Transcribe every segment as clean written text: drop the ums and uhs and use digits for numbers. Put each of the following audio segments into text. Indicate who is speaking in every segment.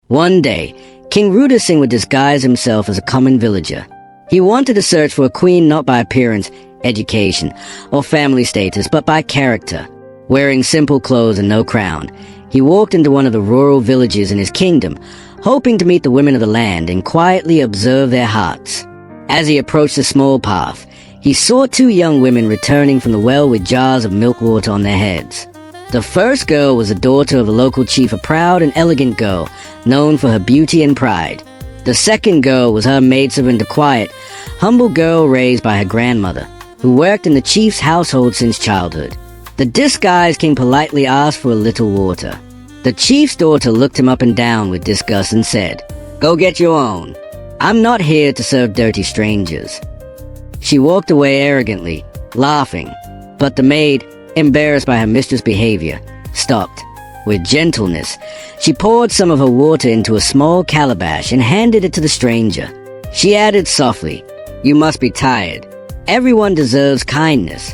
Speaker 1: One day, King Rudasingwa disguised himself as a common villager. He wanted to search for a queen not by appearance, education, or family status, but by character. Wearing simple clothes and no crown, he walked into one of the rural villages in his kingdom, hoping to meet the women of the land and quietly observe their hearts. As he approached the small path, he saw two young women returning from the well with jars of milk water on their heads. The first girl was the daughter of the local chief, a proud and elegant girl, known for her beauty and pride. The second girl was her maidservant, a quiet, humble girl raised by her grandmother, who worked in the chief's household since childhood. The disguised king politely asked for a little water. The chief's daughter looked him up and down with disgust and said, "Go get your own. I'm not here to serve dirty strangers." She walked away arrogantly, laughing, but the maid, embarrassed by her mistress' behavior, stopped. With gentleness, she poured some of her water into a small calabash and handed it to the stranger. She added softly, "You must be tired. Everyone deserves kindness."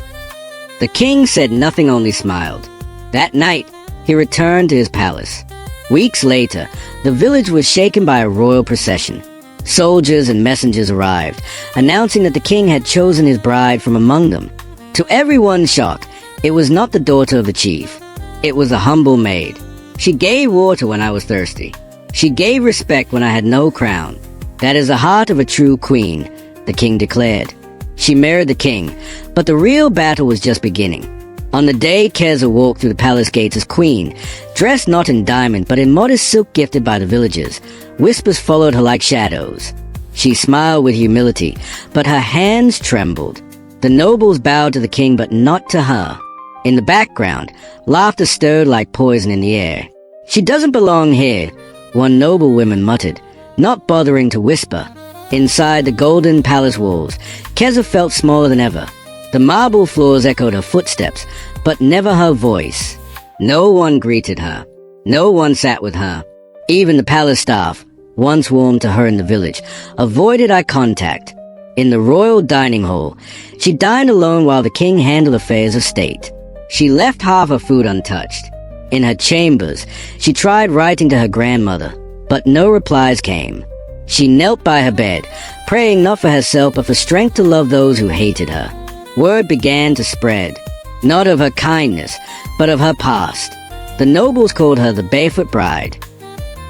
Speaker 1: The king said nothing, only smiled. That night, he returned to his palace. Weeks later, the village was shaken by a royal procession. Soldiers and messengers arrived, announcing that the king had chosen his bride from among them. To everyone's shock, it was not the daughter of the chief. It was a humble maid. She gave water when I was thirsty. She gave respect when I had no crown. That is the heart of a true queen, the king declared. She married the king, but the real battle was just beginning. On the day Keza walked through the palace gates as queen, dressed not in diamond but in modest silk gifted by the villagers, whispers followed her like shadows. She smiled with humility, but her hands trembled. The nobles bowed to the king, but not to her. In the background, laughter stirred like poison in the air. "She doesn't belong here," one noblewoman muttered, not bothering to whisper. Inside the golden palace walls, Keza felt smaller than ever. The marble floors echoed her footsteps, but never her voice. No one greeted her. No one sat with her. Even the palace staff, once warm to her in the village, avoided eye contact. In the royal dining hall, she dined alone while the king handled affairs of state. She left half her food untouched. In her chambers, she tried writing to her grandmother, but no replies came. She knelt by her bed, praying not for herself but for strength to love those who hated her. Word began to spread, not of her kindness, but of her past. The nobles called her the Barefoot Bride.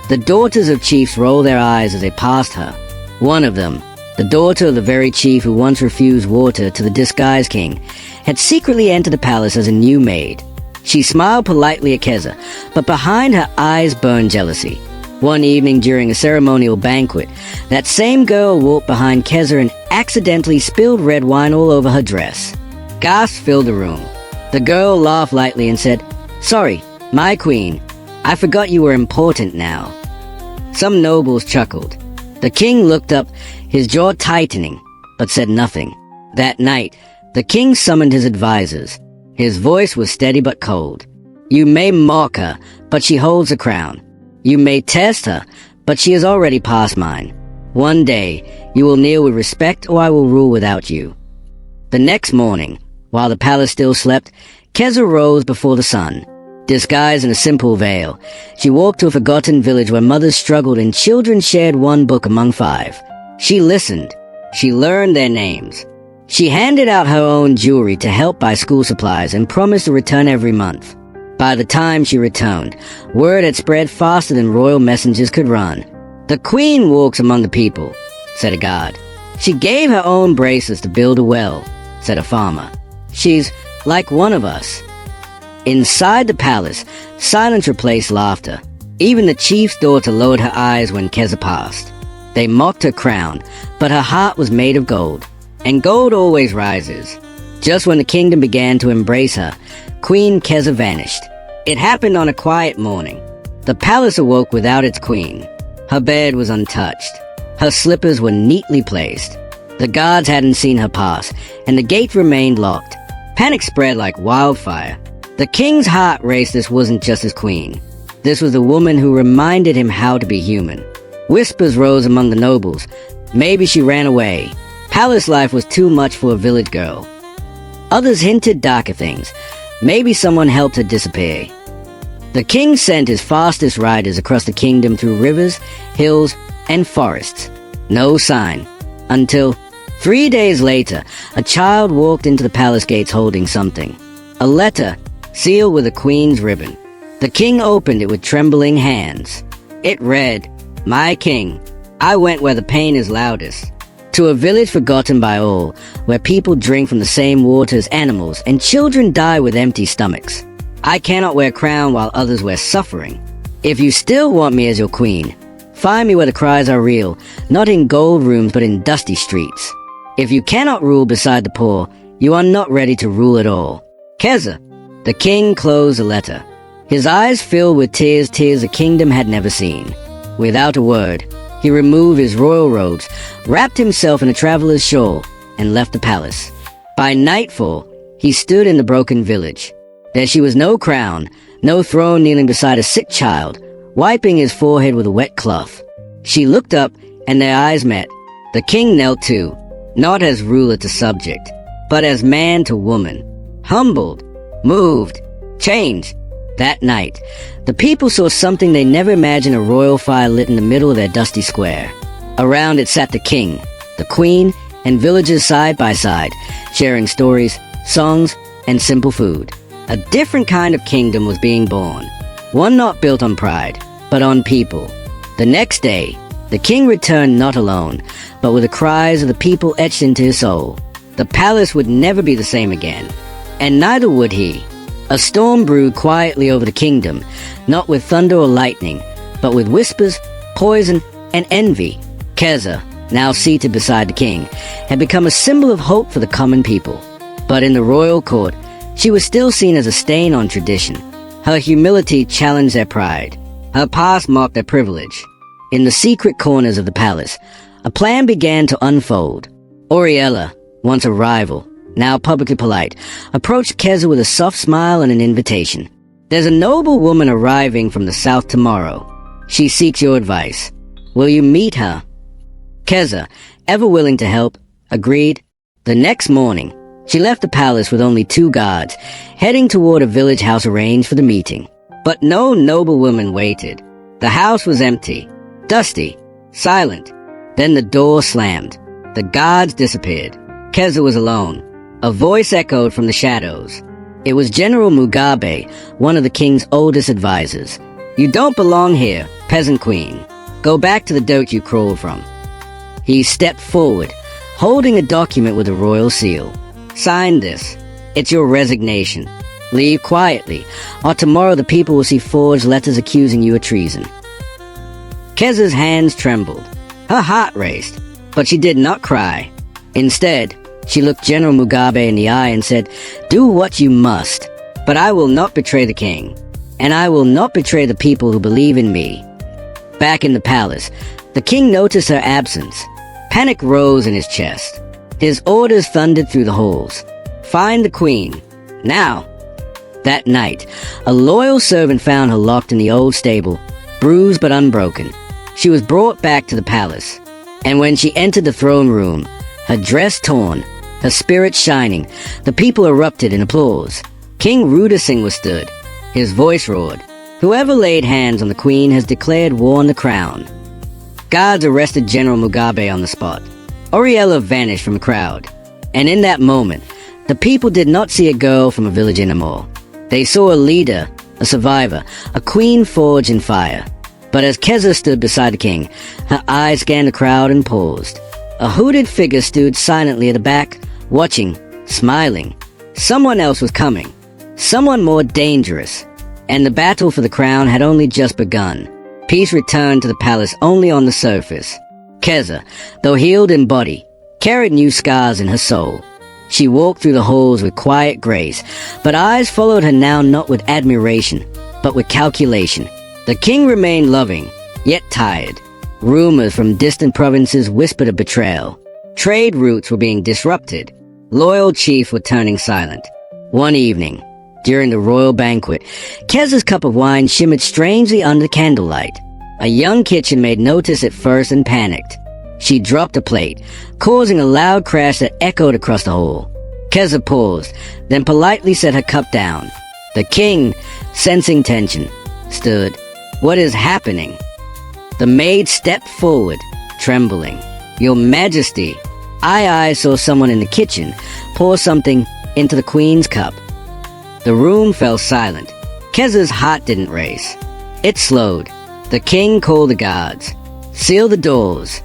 Speaker 1: The daughters of chiefs rolled their eyes as they passed her. One of them, the daughter of the very chief who once refused water to the disguised king, had secretly entered the palace as a new maid. She smiled politely at Keza, but behind her eyes burned jealousy. One evening during a ceremonial banquet, that same girl walked behind Keza and accidentally spilled red wine all over her dress. Gasps filled the room. The girl laughed lightly and said, "Sorry, my queen. I forgot you were important now." Some nobles chuckled. The king looked up, his jaw tightening, but said nothing. That night, the king summoned his advisors. His voice was steady but cold. "You may mock her, but she holds a crown. You may test her, but she is already past mine. One day, you will kneel with respect, or I will rule without you." The next morning, while the palace still slept, Keza rose before the sun. Disguised in a simple veil, she walked to a forgotten village where mothers struggled and children shared one book among 5. She listened. She learned their names. She handed out her own jewelry to help buy school supplies and promised to return every month. By the time she returned, word had spread faster than royal messengers could run. "The queen walks among the people," said a guard. "She gave her own bracelets to build a well," said a farmer. "She's like one of us." Inside the palace, silence replaced laughter. Even the chief's daughter lowered her eyes when Keza passed. They mocked her crown, but her heart was made of gold. And gold always rises. Just when the kingdom began to embrace her, Queen Keza vanished. It happened on a quiet morning. The palace awoke without its queen. Her bed was untouched. Her slippers were neatly placed. The guards hadn't seen her pass, and the gate remained locked. Panic spread like wildfire. The king's heart raced. This wasn't just his queen. This was the woman who reminded him how to be human. Whispers rose among the nobles. Maybe she ran away. Palace life was too much for a village girl. Others hinted darker things. Maybe someone helped her disappear. The king sent his fastest riders across the kingdom through rivers, hills, and forests. No sign. Until 3 days later, a child walked into the palace gates holding something. A letter, sealed with a queen's ribbon. The king opened it with trembling hands. It read, "My king, I went where the pain is loudest. To a village forgotten by all, where people drink from the same water as animals and children die with empty stomachs. I cannot wear crown while others wear suffering. If you still want me as your queen, find me where the cries are real, not in gold rooms but in dusty streets. If you cannot rule beside the poor, you are not ready to rule at all. Keza." The king closed the letter. His eyes filled with tears the kingdom had never seen. Without a word, he removed his royal robes, wrapped himself in a traveler's shawl, and left the palace. By nightfall, he stood in the broken village. There she was, no crown, no throne, kneeling beside a sick child, wiping his forehead with a wet cloth. She looked up, and their eyes met. The king knelt too, not as ruler to subject, but as man to woman. Humbled, moved, changed. That night, the people saw something they never imagined: a royal fire lit in the middle of their dusty square. Around it sat the king, the queen, and villagers side by side, sharing stories, songs, and simple food. A different kind of kingdom was being born, one not built on pride, but on people. The next day, the king returned not alone, but with the cries of the people etched into his soul. The palace would never be the same again, and neither would he. A storm brewed quietly over the kingdom, not with thunder or lightning, but with whispers, poison, and envy. Keza, now seated beside the king, had become a symbol of hope for the common people. But in the royal court, she was still seen as a stain on tradition. Her humility challenged their pride. Her past mocked their privilege. In the secret corners of the palace, a plan began to unfold. Ariella, once a rival, now publicly polite, approached Keza with a soft smile and an invitation. "There's a noblewoman arriving from the south tomorrow. She seeks your advice. Will you meet her?" Keza, ever willing to help, agreed. The next morning, she left the palace with only 2 guards, heading toward a village house arranged for the meeting. But no noblewoman waited. The house was empty, dusty, silent. Then the door slammed. The guards disappeared. Keza was alone. A voice echoed from the shadows. It was General Mugabe, one of the king's oldest advisors. "You don't belong here, peasant queen. Go back to the dirt you crawled from." He stepped forward, holding a document with a royal seal. "Sign this. It's your resignation. Leave quietly, or tomorrow the people will see forged letters accusing you of treason." Keza's hands trembled. Her heart raced, but she did not cry. Instead, she looked General Mugabe in the eye and said, "Do what you must, but I will not betray the king, and I will not betray the people who believe in me." Back in the palace, the king noticed her absence. Panic rose in his chest. His orders thundered through the halls. "Find the queen, now!" That night, a loyal servant found her locked in the old stable, bruised but unbroken. She was brought back to the palace, and when she entered the throne room, her dress torn, her spirit shining, the people erupted in applause. King Rudasingwa stood. His voice roared, "Whoever laid hands on the queen has declared war on the crown." Guards arrested General Mugabe on the spot. Ariella vanished from the crowd. And in that moment, the people did not see a girl from a village anymore. They saw a leader, a survivor, a queen forged in fire. But as Keza stood beside the king, her eyes scanned the crowd and paused. A hooded figure stood silently at the back, watching, smiling. Someone else was coming. Someone more dangerous. And the battle for the crown had only just begun. Peace returned to the palace only on the surface. Keza, though healed in body, carried new scars in her soul. She walked through the halls with quiet grace, but eyes followed her now not with admiration, but with calculation. The king remained loving, yet tired. Rumors from distant provinces whispered of betrayal. Trade routes were being disrupted. Loyal chiefs were turning silent. One evening, during the royal banquet, Keza's cup of wine shimmered strangely under candlelight. A young kitchen maid noticed it first and panicked. She dropped a plate, causing a loud crash that echoed across the hall. Keza paused, then politely set her cup down. The king, sensing tension, stood. "What is happening?" The maid stepped forward, trembling. "Your Majesty, I saw someone in the kitchen pour something into the Queen's cup." The room fell silent. Keza's heart didn't race. It slowed. The king called the guards. "Seal the doors."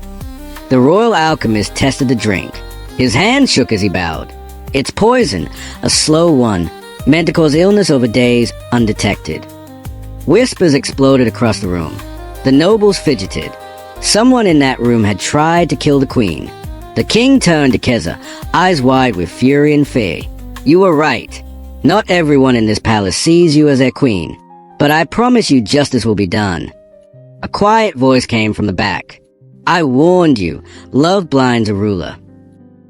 Speaker 1: The royal alchemist tested the drink. His hand shook as he bowed. "It's poison, a slow one, meant to cause illness over days, undetected." Whispers exploded across the room. The nobles fidgeted. Someone in that room had tried to kill the queen. The king turned to Keza, eyes wide with fury and fear. "You were right. Not everyone in this palace sees you as their queen, but I promise you justice will be done." A quiet voice came from the back. "I warned you, love blinds a ruler."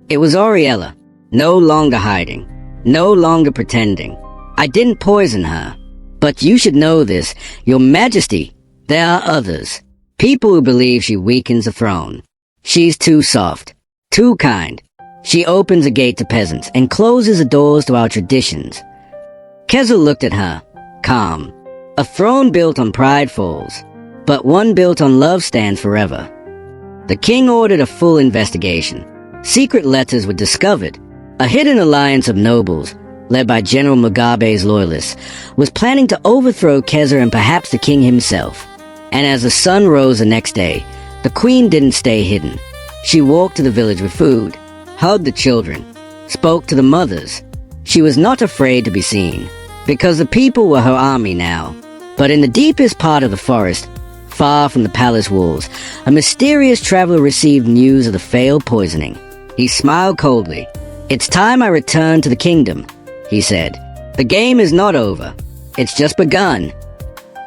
Speaker 1: It was Ariella, no longer hiding, no longer pretending. "I didn't poison her. But you should know this, Your Majesty. There are others. People who believe she weakens the throne. She's too soft, too kind. She opens a gate to peasants and closes the doors to our traditions." Keza looked at her, calm. "A throne built on pride falls, but one built on love stands forever." The king ordered a full investigation. Secret letters were discovered. A hidden alliance of nobles, led by General Mugabe's loyalists, was planning to overthrow Keza and perhaps the king himself. And as the sun rose the next day, the queen didn't stay hidden. She walked to the village with food, hugged the children, spoke to the mothers. She was not afraid to be seen, because the people were her army now. But in the deepest part of the forest, far from the palace walls, a mysterious traveler received news of the failed poisoning. He smiled coldly. "It's time I returned to the kingdom," he said. "The game is not over. It's just begun."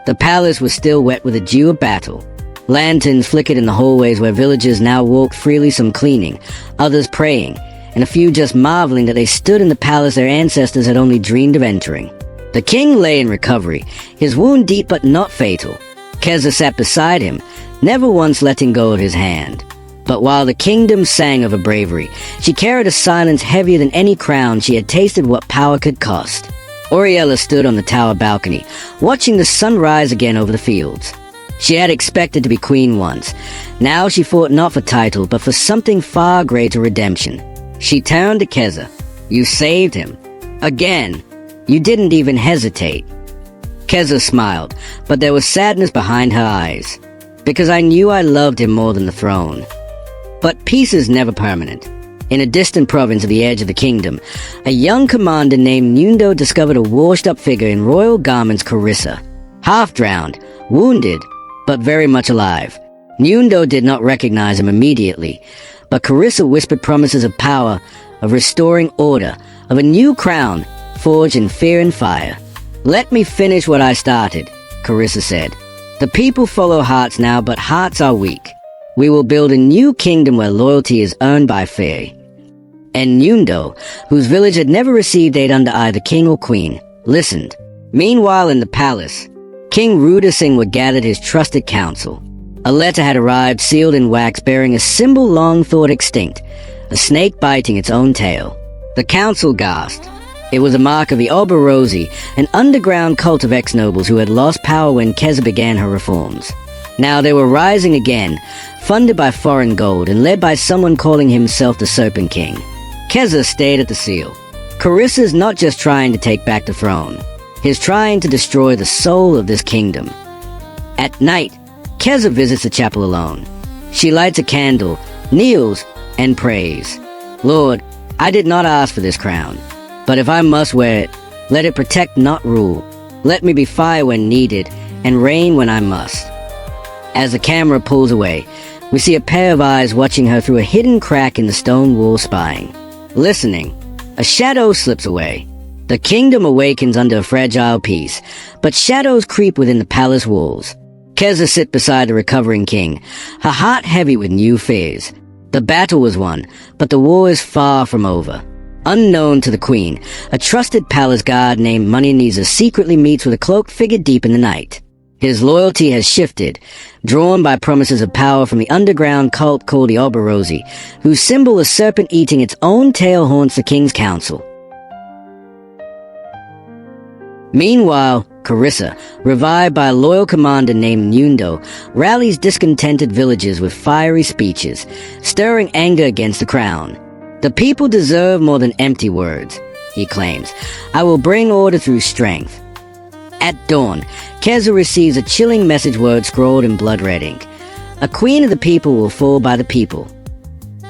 Speaker 1: The palace was still wet with the dew of battle. Lanterns flickered in the hallways where villagers now walked freely, some cleaning, others praying, and a few just marveling that they stood in the palace their ancestors had only dreamed of entering. The king lay in recovery, his wound deep but not fatal. Keza sat beside him, never once letting go of his hand. But while the kingdom sang of her bravery, she carried a silence heavier than any crown she had tasted what power could cost. Ariella stood on the tower balcony, watching the sun rise again over the fields. She had expected to be queen once. Now she fought not for title, but for something far greater, redemption. She turned to Keza. "You saved him. Again. You didn't even hesitate." Keza smiled, but there was sadness behind her eyes. "Because I knew I loved him more than the throne." But peace is never permanent. In a distant province at the edge of the kingdom, a young commander named Nundo discovered a washed-up figure in royal garments, Carissa. Half-drowned, wounded, but very much alive. Nundo did not recognize him immediately, but Carissa whispered promises of power, of restoring order, of a new crown, forged in fear and fire. "Let me finish what I started," Carissa said. "The people follow hearts now, but hearts are weak. We will build a new kingdom where loyalty is earned by fear." And Nundo, whose village had never received aid under either king or queen, listened. Meanwhile in the palace, King Rudasingwa gathered his trusted council. A letter had arrived sealed in wax bearing a symbol long thought extinct, a snake biting its own tail. The council gasped. It was a mark of the Oberosi, an underground cult of ex-nobles who had lost power when Keza began her reforms. Now they were rising again, funded by foreign gold and led by someone calling himself the Serpent King. Keza stared at the seal. Carissa's not just trying to take back the throne. He's trying to destroy the soul of this kingdom. At night, Keza visits the chapel alone. She lights a candle, kneels, and prays. "Lord, I did not ask for this crown, but if I must wear it, let it protect, not rule. Let me be fire when needed, and rain when I must." As the camera pulls away, we see a pair of eyes watching her through a hidden crack in the stone wall, spying. Listening, a shadow slips away. The kingdom awakens under a fragile peace, but shadows creep within the palace walls. Keza sits beside the recovering king, her heart heavy with new fears. The battle was won, but the war is far from over. Unknown to the queen, a trusted palace guard named Muniza secretly meets with a cloaked figure deep in the night. His loyalty has shifted, drawn by promises of power from the underground cult called the Oberosi, whose symbol, a serpent eating its own tail, haunts the king's council. Meanwhile, Carissa, revived by a loyal commander named Nundo, rallies discontented villagers with fiery speeches, stirring anger against the crown. "The people deserve more than empty words," he claims. "I will bring order through strength." At dawn, Keza receives a chilling message word scrawled in blood red ink. "A queen of the people will fall by the people."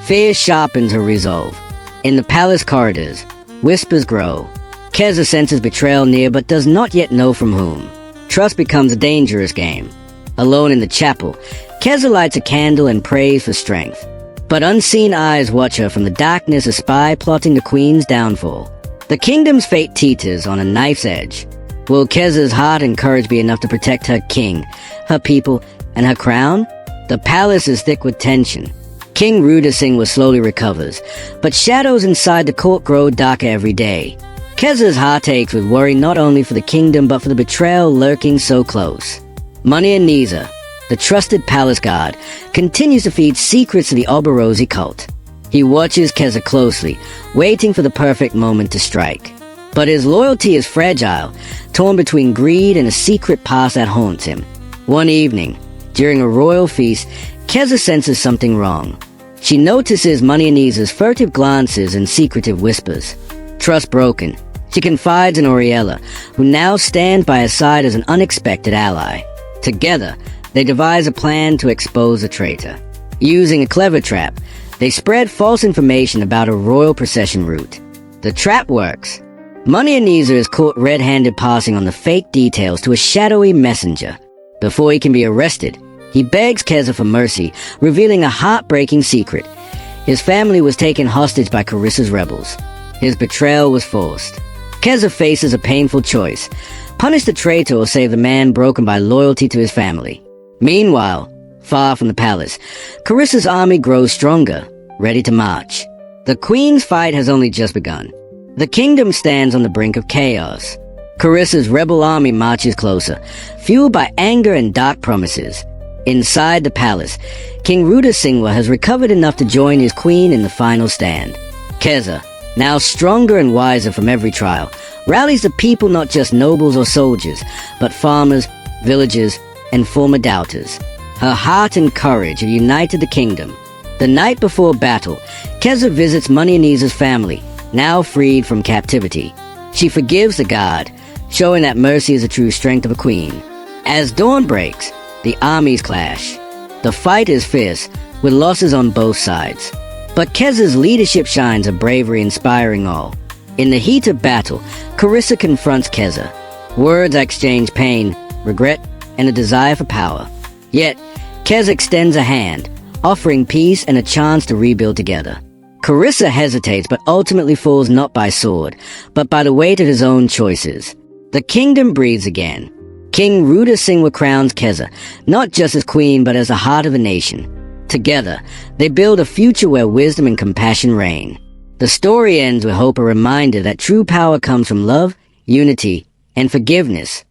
Speaker 1: Fear sharpens her resolve. In the palace corridors, whispers grow. Keza senses betrayal near but does not yet know from whom. Trust becomes a dangerous game. Alone in the chapel, Keza lights a candle and prays for strength. But unseen eyes watch her from the darkness, a spy plotting the queen's downfall. The kingdom's fate teeters on a knife's edge. Will Keza's heart and courage be enough to protect her king, her people, and her crown? The palace is thick with tension. King Rudasingwa slowly recovers, but shadows inside the court grow darker every day. Keza's heart aches with worry not only for the kingdom but for the betrayal lurking so close. Manianiza, the trusted palace guard, continues to feed secrets to the Oberosi cult. He watches Keza closely, waiting for the perfect moment to strike. But his loyalty is fragile, torn between greed and a secret past that haunts him. One evening, during a royal feast, Keza senses something wrong. She notices Manianiza's furtive glances and secretive whispers. Trust broken, she confides in Ariella, who now stands by her side as an unexpected ally. Together, they devise a plan to expose the traitor. Using a clever trap, they spread false information about a royal procession route. The trap works. Manianiza is caught red-handed passing on the fake details to a shadowy messenger. Before he can be arrested, he begs Keza for mercy, revealing a heartbreaking secret. His family was taken hostage by Carissa's rebels. His betrayal was forced. Keza faces a painful choice: punish the traitor or save the man broken by loyalty to his family. Meanwhile, far from the palace, Carissa's army grows stronger, ready to march. The queen's fight has only just begun. The kingdom stands on the brink of chaos. Carissa's rebel army marches closer, fueled by anger and dark promises. Inside the palace, King Rudasingwa has recovered enough to join his queen in the final stand. Keza, now stronger and wiser from every trial, rallies the people, not just nobles or soldiers, but farmers, villagers, and former doubters. Her heart and courage have united the kingdom. The night before battle, Keza visits Manianiza's family, now freed from captivity. She forgives the guard, showing that mercy is the true strength of a queen. As dawn breaks, the armies clash. The fight is fierce, with losses on both sides. But Keza's leadership shines a bravery inspiring all. In the heat of battle, Carissa confronts Keza. Words exchange pain, regret, and a desire for power. Yet, Keza extends a hand, offering peace and a chance to rebuild together. Carissa hesitates but ultimately falls not by sword, but by the weight of his own choices. The kingdom breathes again. King Rudasingwa crowns Keza, not just as queen but as the heart of the nation. Together, they build a future where wisdom and compassion reign. The story ends with hope, a reminder that true power comes from love, unity, and forgiveness.